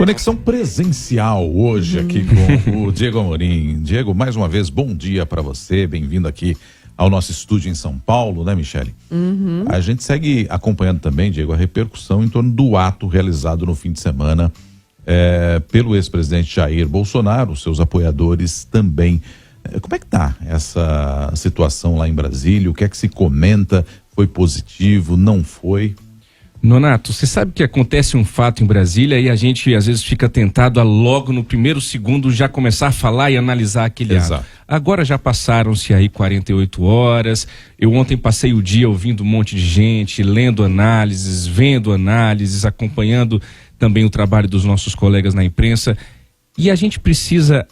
Conexão presencial hoje aqui com o Diego Amorim. Diego, mais uma vez, bom dia para você, bem-vindo aqui ao nosso estúdio em São Paulo, né, Michele? A gente segue acompanhando também, Diego, a repercussão em torno do ato realizado no fim de semana pelo ex-presidente Jair Bolsonaro, seus apoiadores também. Como é que tá essa situação lá em Brasília? O que é que se comenta? Foi positivo? Não foi? Nonato, você sabe que acontece um fato em Brasília e a gente às vezes fica tentado a logo no primeiro segundo já começar a falar e analisar aquele ato. Agora já passaram-se aí 48 horas, eu ontem passei o dia ouvindo um monte de gente, lendo análises, vendo análises, acompanhando também o trabalho dos nossos colegas na imprensa, e a gente precisa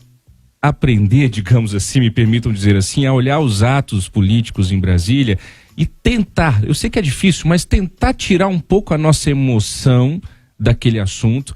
aprender, digamos assim, me permitam dizer assim, a olhar os atos políticos em Brasília e tentar, eu sei que é difícil, mas tentar tirar um pouco a nossa emoção daquele assunto,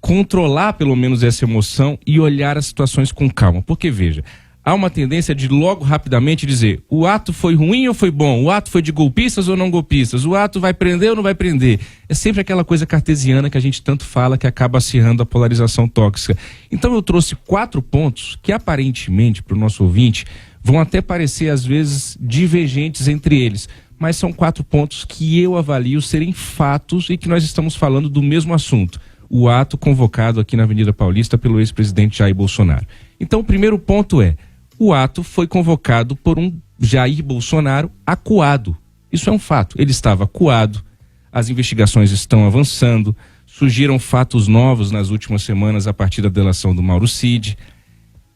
controlar pelo menos essa emoção e olhar as situações com calma. Porque, veja, há uma tendência de logo rapidamente dizer, o ato foi ruim ou foi bom? O ato foi de golpistas ou não golpistas? O ato vai prender ou não vai prender? É sempre aquela coisa cartesiana que a gente tanto fala que acaba acirrando a polarização tóxica. Então eu trouxe 4 pontos que aparentemente, para o nosso ouvinte, vão até parecer às vezes divergentes entre eles, mas são 4 pontos que eu avalio serem fatos e que nós estamos falando do mesmo assunto. O ato convocado aqui na Avenida Paulista pelo ex-presidente Jair Bolsonaro. Então o primeiro ponto é, o ato foi convocado por um Jair Bolsonaro acuado. Isso é um fato. Ele estava acuado, as investigações estão avançando, surgiram fatos novos nas últimas semanas a partir da delação do Mauro Cid.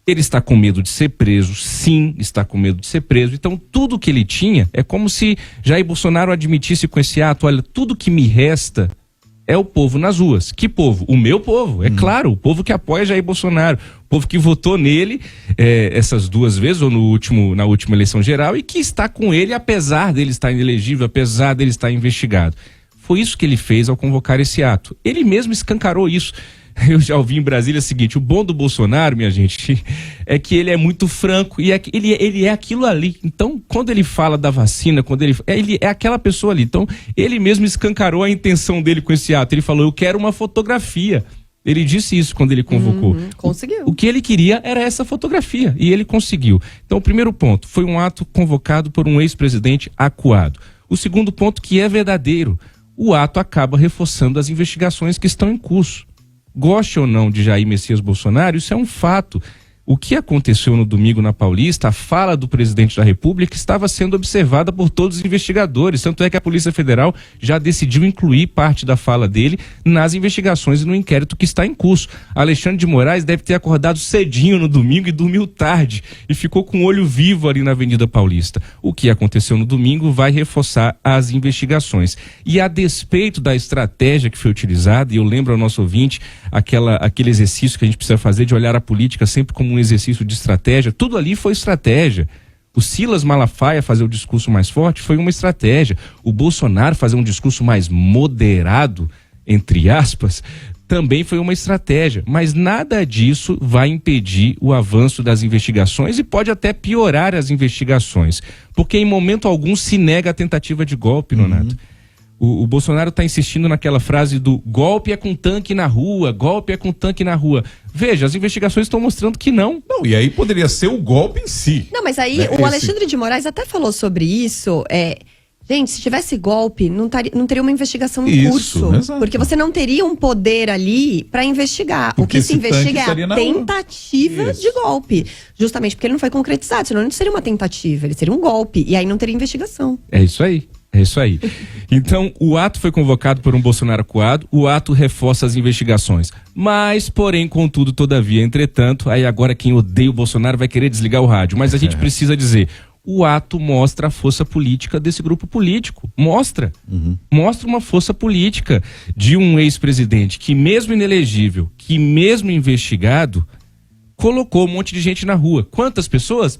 Ele está com medo de ser preso, sim, está com medo de ser preso. Então tudo que ele tinha é como se Jair Bolsonaro admitisse com esse ato, olha, tudo que me resta é o povo nas ruas. Que povo? O meu povo, é claro, o povo que apoia Jair Bolsonaro, o povo que votou nele essas 2 vezes, ou na última eleição geral, e que está com ele apesar dele estar inelegível, apesar dele estar investigado. Foi isso que ele fez ao convocar esse ato. Ele mesmo escancarou isso. Eu já ouvi em Brasília o seguinte, o bom do Bolsonaro, minha gente, é que ele é muito franco e ele é aquilo ali. Então, quando ele fala da vacina, quando ele é aquela pessoa ali. Então, ele mesmo escancarou a intenção dele com esse ato. Ele falou, eu quero uma fotografia. Ele disse isso quando ele convocou. Conseguiu. O que ele queria era essa fotografia e ele conseguiu. Então, o primeiro ponto, foi um ato convocado por um ex-presidente acuado. O segundo ponto, que é verdadeiro, o ato acaba reforçando as investigações que estão em curso. Goste ou não de Jair Messias Bolsonaro, isso é um fato. O que aconteceu no domingo na Paulista, a fala do presidente da República estava sendo observada por todos os investigadores, tanto é que a Polícia Federal já decidiu incluir parte da fala dele nas investigações e no inquérito que está em curso. Alexandre de Moraes deve ter acordado cedinho no domingo e dormiu tarde e ficou com o olho vivo ali na Avenida Paulista. O que aconteceu no domingo vai reforçar as investigações. E a despeito da estratégia que foi utilizada, e eu lembro ao nosso ouvinte aquele exercício que a gente precisa fazer de olhar a política sempre como um exercício de estratégia, tudo ali foi estratégia. O Silas Malafaia fazer o discurso mais forte foi uma estratégia. O Bolsonaro fazer um discurso mais moderado, entre aspas, também foi uma estratégia. Mas nada disso vai impedir o avanço das investigações e pode até piorar as investigações. Porque em momento algum se nega a tentativa de golpe, Nonato. O Bolsonaro está insistindo naquela frase do golpe é com tanque na rua, golpe é com tanque na rua. Veja, as investigações estão mostrando que não. Não, e aí poderia ser o golpe em si. Não, mas aí o Alexandre de Moraes até falou sobre isso. Gente, se tivesse golpe, não teria uma investigação em curso. Exato. Porque você não teria um poder ali para investigar. Porque o que se investiga é a tentativa de golpe. Justamente porque ele não foi concretizado, senão não seria uma tentativa, ele seria um golpe. E aí não teria investigação. É isso aí. É isso aí. Então, o ato foi convocado por um Bolsonaro acuado, o ato reforça as investigações. Mas, porém, contudo, todavia, entretanto, aí agora quem odeia o Bolsonaro vai querer desligar o rádio. Mas a gente precisa dizer, o ato mostra a força política desse grupo político. Mostra. Mostra uma força política de um ex-presidente que, mesmo inelegível, que mesmo investigado, colocou um monte de gente na rua. Quantas pessoas?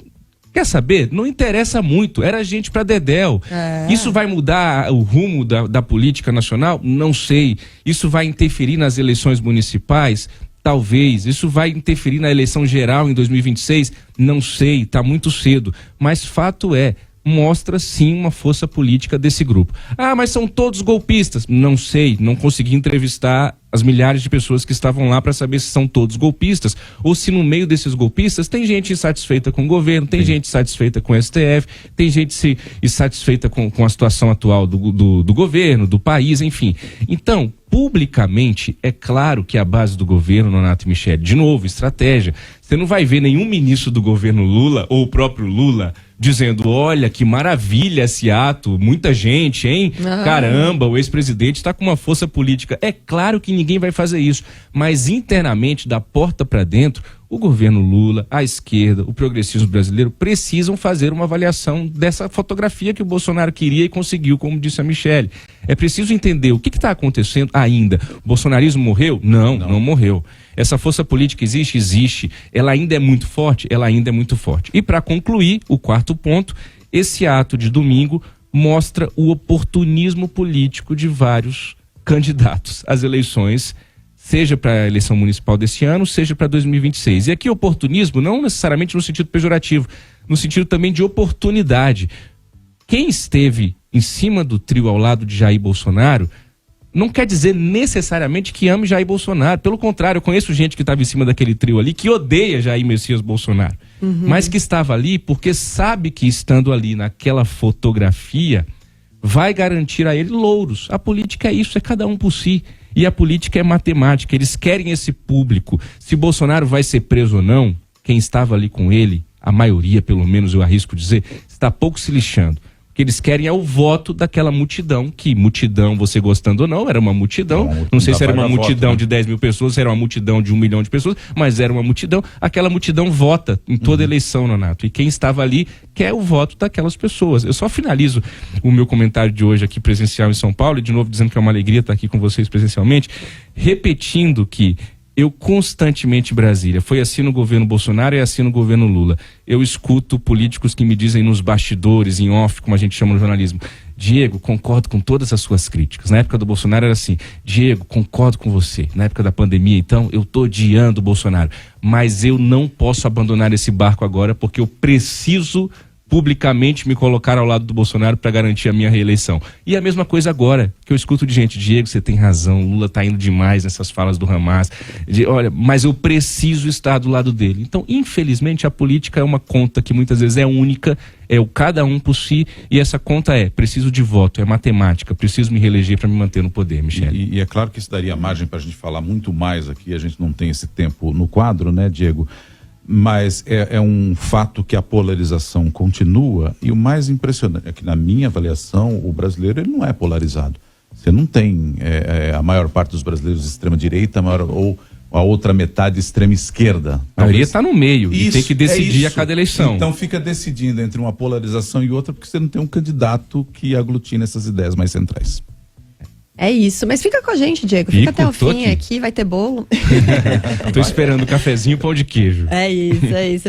Quer saber? Não interessa muito, era gente pra dedéu. Isso vai mudar o rumo da política nacional? Não sei. Isso vai interferir nas eleições municipais? Talvez. Isso vai interferir na eleição geral em 2026? Não sei, tá muito cedo. Mas fato é, mostra sim uma força política desse grupo. Ah, mas são todos golpistas. Não sei, não consegui entrevistar as milhares de pessoas que estavam lá para saber se são todos golpistas ou se no meio desses golpistas tem gente insatisfeita com o governo, tem gente insatisfeita com o STF, tem gente insatisfeita com a situação atual do governo, do país, enfim. Então, publicamente, é claro que a base do governo, Nonato e Michele, de novo, estratégia. Você não vai ver nenhum ministro do governo Lula ou o próprio Lula dizendo, olha, que maravilha esse ato, muita gente, hein? Caramba, o ex-presidente está com uma força política. É claro que ninguém vai fazer isso, mas internamente, da porta para dentro, o governo Lula, a esquerda, o progressismo brasileiro precisam fazer uma avaliação dessa fotografia que o Bolsonaro queria e conseguiu, como disse a Michele. É preciso entender o que está acontecendo ainda. O bolsonarismo morreu? Não morreu. Essa força política existe? Existe. Ela ainda é muito forte? Ela ainda é muito forte. E para concluir, o quarto ponto, esse ato de domingo mostra o oportunismo político de vários candidatos às eleições, seja para a eleição municipal desse ano, seja para 2026. E aqui oportunismo não necessariamente no sentido pejorativo, no sentido também de oportunidade. Quem esteve em cima do trio ao lado de Jair Bolsonaro não quer dizer necessariamente que ame Jair Bolsonaro. Pelo contrário, eu conheço gente que estava em cima daquele trio ali que odeia Jair Messias Bolsonaro. Mas que estava ali porque sabe que estando ali naquela fotografia vai garantir a ele louros. A política é isso, é cada um por si. E a política é matemática, eles querem esse público. Se Bolsonaro vai ser preso ou não, quem estava ali com ele, a maioria, pelo menos eu arrisco dizer, está pouco se lixando. O que eles querem é o voto daquela multidão, que multidão, você gostando ou não, era uma multidão. Não sei se era uma multidão de 10 mil pessoas, se era uma multidão de 1 milhão de pessoas, mas era uma multidão. Aquela multidão vota em toda eleição, Nonato. E quem estava ali quer o voto daquelas pessoas. Eu só finalizo o meu comentário de hoje aqui presencial em São Paulo, e de novo dizendo que é uma alegria estar aqui com vocês presencialmente, repetindo que eu constantemente em Brasília, foi assim no governo Bolsonaro e assim no governo Lula, eu escuto políticos que me dizem nos bastidores, em off, como a gente chama no jornalismo, Diego, concordo com todas as suas críticas. Na época do Bolsonaro era assim, Diego, concordo com você. Na época da pandemia, então, eu tô odiando o Bolsonaro, mas eu não posso abandonar esse barco agora porque eu preciso publicamente me colocar ao lado do Bolsonaro para garantir a minha reeleição. E a mesma coisa agora, que eu escuto de gente, Diego, você tem razão, Lula tá indo demais nessas falas do Hamas, olha, mas eu preciso estar do lado dele. Então, infelizmente, a política é uma conta que muitas vezes é única, é o cada um por si, e essa conta é, preciso de voto, é matemática, preciso me reeleger para me manter no poder, Michele. E é claro que isso daria margem para a gente falar muito mais aqui, a gente não tem esse tempo no quadro, né, Diego? Mas é um fato que a polarização continua, e o mais impressionante é que, na minha avaliação, o brasileiro ele não é polarizado. Você não tem a maior parte dos brasileiros de extrema direita, ou a outra metade de extrema esquerda. A maioria está no meio e tem que decidir a cada eleição. Então fica decidindo entre uma polarização e outra, porque você não tem um candidato que aglutina essas ideias mais centrais. É isso, mas fica com a gente, Diego. Fica até o fim aqui, vai ter bolo. Tô esperando cafezinho e pão de queijo. É isso, é isso.